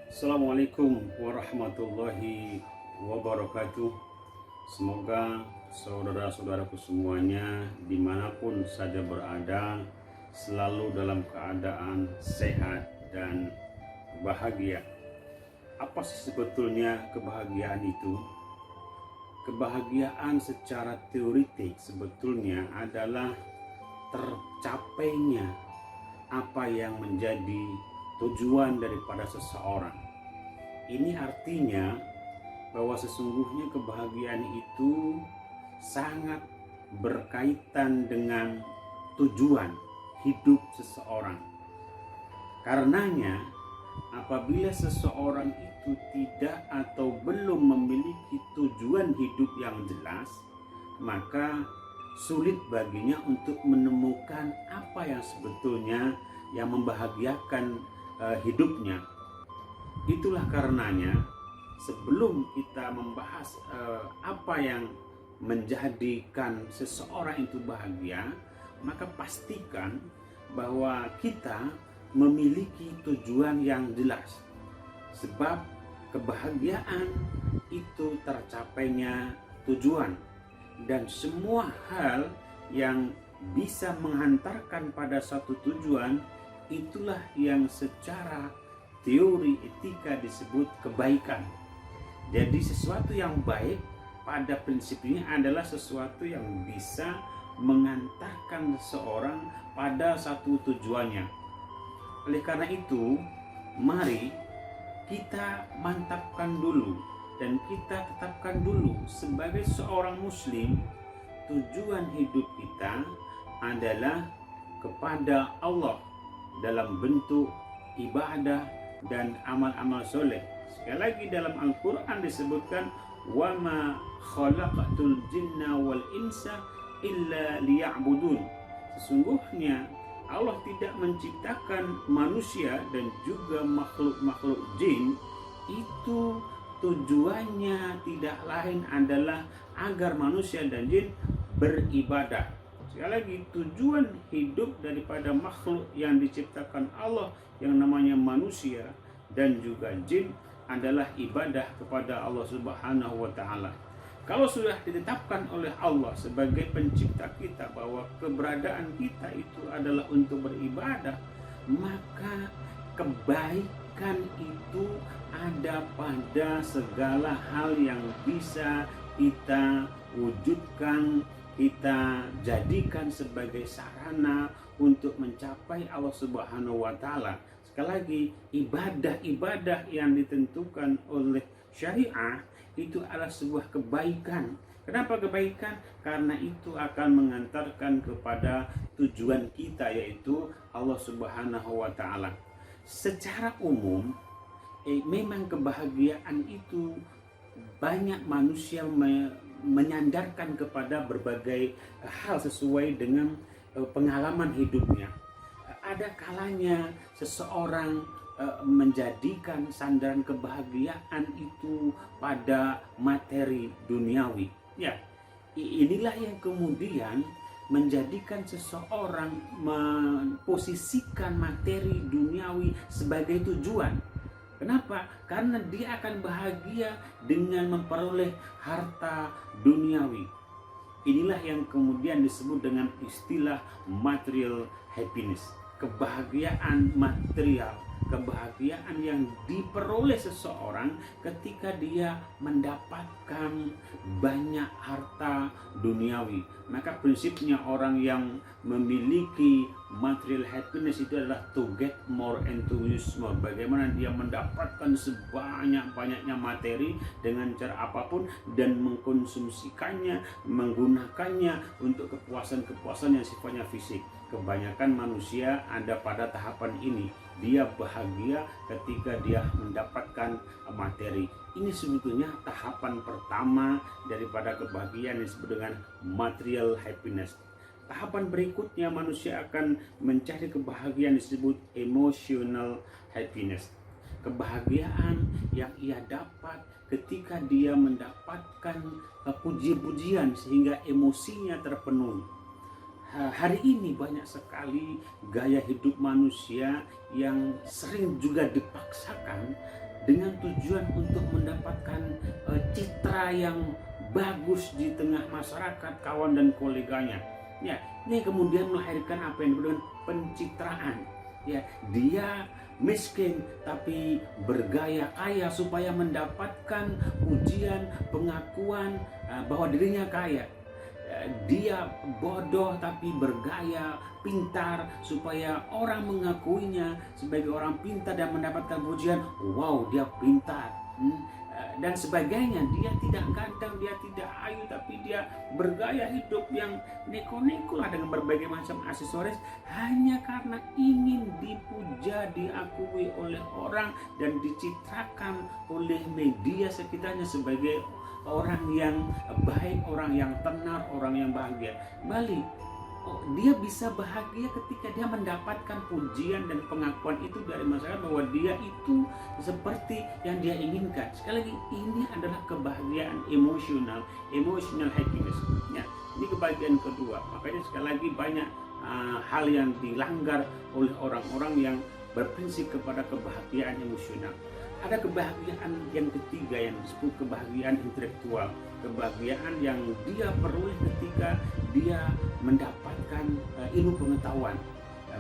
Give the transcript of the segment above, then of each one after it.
Assalamualaikum warahmatullahi wabarakatuh. Semoga saudara-saudaraku semuanya dimanapun saja berada selalu dalam keadaan sehat dan bahagia. Apa sih sebetulnya kebahagiaan itu? Kebahagiaan secara teoritik sebetulnya adalah tercapainya apa yang menjadi tujuan daripada seseorang. Ini artinya bahwa sesungguhnya kebahagiaan itu sangat berkaitan dengan tujuan hidup seseorang. Karenanya, apabila seseorang itu tidak atau belum memiliki tujuan hidup yang jelas, maka sulit baginya untuk menemukan apa yang sebetulnya yang membahagiakan hidupnya. Itulah karenanya sebelum kita membahas apa yang menjadikan seseorang itu bahagia, maka pastikan bahwa kita memiliki tujuan yang jelas. Sebab kebahagiaan itu tercapainya tujuan, dan semua hal yang bisa menghantarkan pada satu tujuan, itulah yang secara teori etika disebut kebaikan. Jadi sesuatu yang baik pada prinsipnya adalah sesuatu yang bisa mengantarkan seseorang pada satu tujuannya. Oleh karena itu, mari kita mantapkan dulu dan kita tetapkan dulu sebagai seorang muslim, tujuan hidup kita adalah kepada Allah dalam bentuk ibadah dan amal-amal soleh. Sekali lagi dalam Al-Quran disebutkan, wa ma khalaqatul jinna wal insa illa liya'budun. Sesungguhnya Allah tidak menciptakan manusia dan juga makhluk-makhluk jin itu tujuannya tidak lain adalah agar manusia dan jin beribadah. Sekali lagi, tujuan hidup daripada makhluk yang diciptakan Allah yang namanya manusia dan juga jin adalah ibadah kepada Allah Subhanahu wa taala. Kalau sudah ditetapkan oleh Allah sebagai pencipta kita bahwa keberadaan kita itu adalah untuk beribadah, maka kebaikan itu ada pada segala hal yang bisa kita wujudkan, kita jadikan sebagai sarana untuk mencapai Allah Subhanahu wa taala. Sekali lagi, ibadah-ibadah yang ditentukan oleh syariah itu adalah sebuah kebaikan. Kenapa kebaikan? Karena itu akan mengantarkan kepada tujuan kita, yaitu Allah Subhanahu wa taala. Secara umum, memang kebahagiaan itu banyak manusia menyandarkan kepada berbagai hal sesuai dengan pengalaman hidupnya. Ada kalanya seseorang menjadikan sandaran kebahagiaan itu pada materi duniawi. Ya, inilah yang kemudian menjadikan seseorang memposisikan materi duniawi sebagai tujuan. Kenapa? Karena dia akan bahagia dengan memperoleh harta duniawi. Inilah yang kemudian disebut dengan istilah material happiness. Kebahagiaan material, kebahagiaan yang diperoleh seseorang ketika dia mendapatkan banyak harta duniawi. Maka prinsipnya orang yang memiliki material happiness itu adalah to get more and to use more. Bagaimana dia mendapatkan sebanyak-banyaknya materi dengan cara apapun dan mengkonsumsikannya, menggunakannya untuk kepuasan-kepuasan yang sifatnya fisik. Kebanyakan manusia ada pada tahapan ini. Dia bahagia ketika dia mendapatkan materi. Ini sebetulnya tahapan pertama daripada kebahagiaan yang disebut dengan material happiness. Tahapan berikutnya manusia akan mencari kebahagiaan disebut emotional happiness. Kebahagiaan yang ia dapat ketika dia mendapatkan puji-pujian sehingga emosinya terpenuhi. Hari ini banyak sekali gaya hidup manusia yang sering juga dipaksakan dengan tujuan untuk mendapatkan citra yang bagus di tengah masyarakat, kawan dan koleganya. Ya, ini kemudian melahirkan apa yang disebut dengan pencitraan. Ya, dia miskin tapi bergaya kaya supaya mendapatkan pujian, pengakuan bahwa dirinya kaya. Dia bodoh tapi bergaya pintar supaya orang mengakuinya sebagai orang pintar dan mendapatkan pujian, wow dia pintar. Dan sebagainya. Dia tidak ganteng, dia tidak ayu, tapi dia bergaya hidup yang neko-neko lah dengan berbagai macam aksesoris hanya karena ingin dipuja, diakui oleh orang dan dicitrakan oleh media sekitarnya sebagai orang yang baik, orang yang tenar, orang yang bahagia. Balik, dia bisa bahagia ketika dia mendapatkan pujian dan pengakuan itu dari masyarakat bahwa dia itu seperti yang dia inginkan. Sekali lagi, ini adalah kebahagiaan emosional happiness. Ya, ini kebahagiaan kedua. Makanya sekali lagi banyak hal yang dilanggar oleh orang-orang yang berprinsip kepada kebahagiaan emosional. Ada kebahagiaan yang ketiga yang disebut kebahagiaan intelektual, kebahagiaan yang dia peroleh ketika dia mendapatkan ilmu pengetahuan.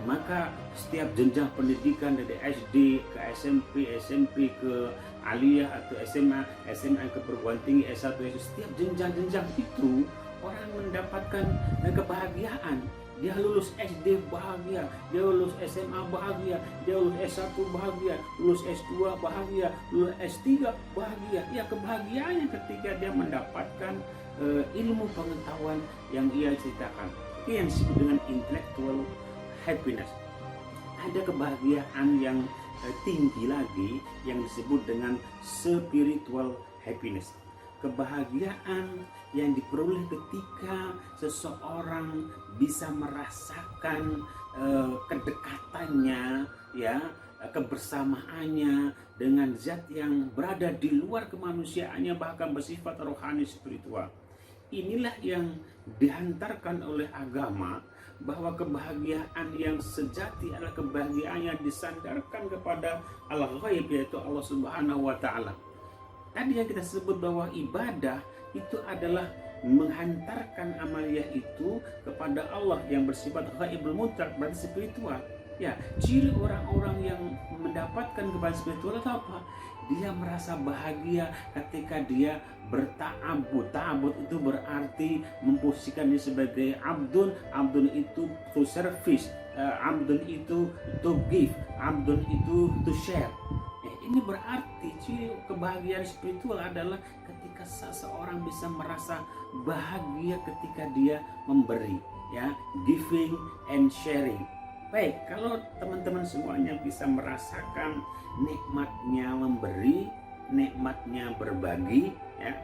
Maka setiap jenjang pendidikan dari SD ke SMP ke aliyah atau SMA ke perguruan tinggi S1, setiap jenjang-jenjang itu orang mendapatkan kebahagiaan. Dia lulus SD bahagia, dia lulus SMA bahagia, dia lulus S1 bahagia, lulus S2 bahagia, lulus S3 bahagia. Ya, kebahagiaannya ketika dia mendapatkan ilmu pengetahuan yang ia ceritakan. Itu yang disebut dengan intellectual happiness. Ada kebahagiaan yang tinggi lagi yang disebut dengan spiritual happiness. Kebahagiaan yang diperoleh ketika seseorang bisa merasakan kedekatannya, ya, kebersamaannya dengan zat yang berada di luar kemanusiaannya, bahkan bersifat rohani spiritual. Inilah yang dihantarkan oleh agama, bahwa kebahagiaan yang sejati adalah kebahagiaan yang disandarkan kepada al-ghaib, yaitu Allah Subhanahu wa Ta'ala. Tadi yang kita sebut bahwa ibadah itu adalah menghantarkan amaliyah itu kepada Allah yang bersifat ghaibul mutlaq, berarti spiritual. Ya, ciri orang-orang yang mendapatkan kebahagiaan spiritual itu apa? Dia merasa bahagia ketika dia berta'abud. Ta'abud itu berarti memposisikan dia sebagai abdun. Abdun itu to service, abdun itu to give, abdun itu to share. Ini berarti ciri kebahagiaan spiritual adalah ketika seseorang bisa merasa bahagia ketika dia memberi, ya, giving and sharing. Baik, kalau teman-teman semuanya bisa merasakan nikmatnya memberi, nikmatnya berbagi, ya,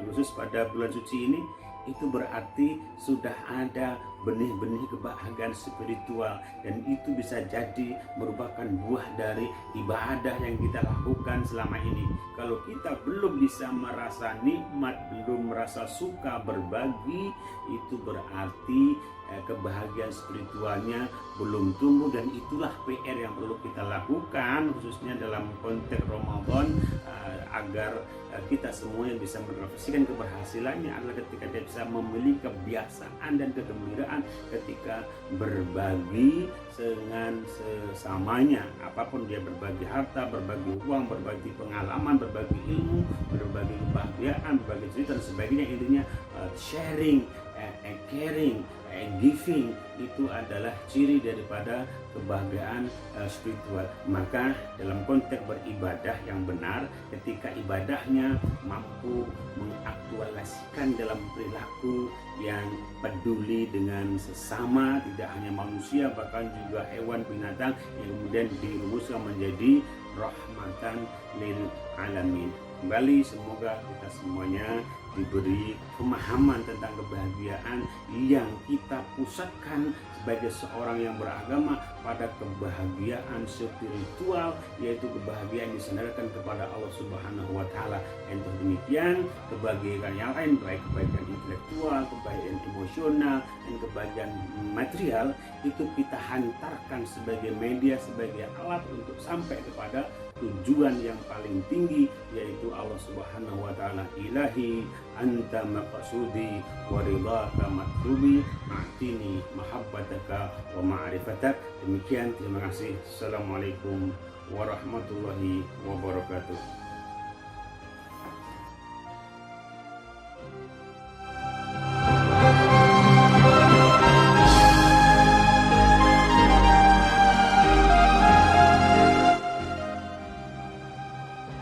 khusus pada bulan suci ini, itu berarti sudah ada benih-benih kebahagiaan spiritual, dan itu bisa jadi merupakan buah dari ibadah yang kita lakukan selama ini. Kalau kita belum bisa merasa nikmat, belum merasa suka berbagi, itu berarti kebahagiaan spiritualnya belum tumbuh, dan itulah PR yang perlu kita lakukan khususnya dalam konteks Ramadan, agar kita semuanya bisa merefleksikan keberhasilannya adalah ketika dia bisa memiliki kebiasaan dan kegembiraan ketika berbagi dengan sesamanya, apapun dia, berbagi harta, berbagi uang, berbagi pengalaman, berbagi ilmu, berbagi kebahagiaan, berbagi cerita dan sebagainya. Intinya sharing and caring and giving itu adalah ciri daripada kebahagiaan spiritual. Maka dalam konteks beribadah yang benar, ketika ibadahnya mampu mengaktualisasikan dalam perilaku yang peduli dengan sesama, tidak hanya manusia bahkan juga hewan, binatang, yang kemudian dirumuskan menjadi rahmatan lil alamin. Kembali, semoga kita semuanya diberi pemahaman tentang kebahagiaan yang kita pusatkan sebagai seorang yang beragama pada kebahagiaan spiritual, yaitu kebahagiaan disandarkan kepada Allah Subhanahu wa taala. Entah demikian, kebahagiaan yang lain baik kebahagiaan intelektual, kebahagiaan emosional, dan kebahagiaan material itu kita hantarkan sebagai media, sebagai alat untuk sampai kepada tujuan yang paling tinggi, yaitu Allah Subhanahu wa taala. Ilahi anta maqsudi wa ridhaka matlubi a'tini mahabbataka wa ma'rifatak. Demikian, terima kasih. Assalamualaikum warahmatullahi wabarakatuh.